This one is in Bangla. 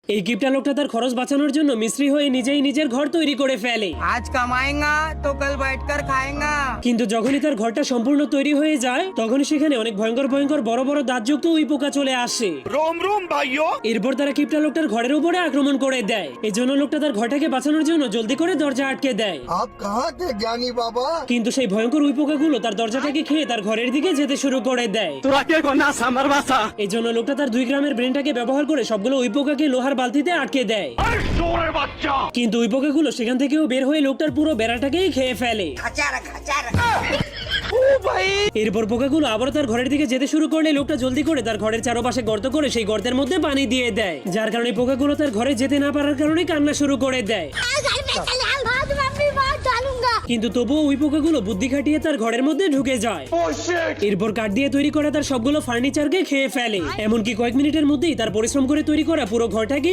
এই কিপটা লোকটা তার খরচ বাঁচানোর জন্য মিস্ত্রি হয়ে নিজেই নিজের ঘর তৈরি করে ফেলে। आज कमाएगा तो कल बैठकर खाएगा। কিন্তু যখনই তার ঘরটা সম্পূর্ণ তৈরি হয়ে যায় তখনই সেখানে অনেক ভয়ঙ্কর ভয়ঙ্কর বড় বড় দাঁতযুক্ত উই পোকা চলে আসে। रोम रोम भाइयों। এরপর তারা কিপটা লোকটার ঘরের উপরে আক্রমণ করে দেয়। এই জন্য লোকটা তার ঘরটাকে বাঁচানোর জন্য জলদি করে দরজা আটকে দেয়। आप कहाँ थे ज्ञानी बाबा? কিন্তু সেই ভয়ঙ্কর উই পোকাগুলো তার দরজাটাকে খেয়ে তার ঘরের দিকে যেতে শুরু করে দেয়। তোরা কে কোনা সামার বাসা? এই জন্য লোকটা তার 2 গ্রামের ব্রেনটাকে ব্যবহার করে সবগুলো উই পোকাকে লোহার বালতিতে আটকে দেয়। চোরের বাচ্চা। কিন্তু উই পোকাগুলো সেখান থেকেও বের হয়ে লোকটার পুরো বেড়াটাকেই খেয়ে ফেলে। এরপর পোকাগুলো আবার তার ঘরের দিকে যেতে শুরু করলে লোকটা জলদি করে তার ঘরের চারপাশে গর্ত করে সেই গর্তের মধ্যে পানি দিয়ে দেয়, যার কারণে পোকাগুলো তার ঘরে যেতে না পারার কারণে কান্না শুরু করে দেয়। কিন্তু তবুও ওই পোকাগুলো বুদ্ধি খাটিয়ে তার ঘরের মধ্যে ঢুকে যায়। এরপর কাঠ দিয়ে তৈরি করা তার সবগুলো ফার্নিচারকে খেয়ে ফেলে। এমনকি কয়েক মিনিটের মধ্যেই তার পরিশ্রম করে তৈরি করা পুরো ঘরটাকেই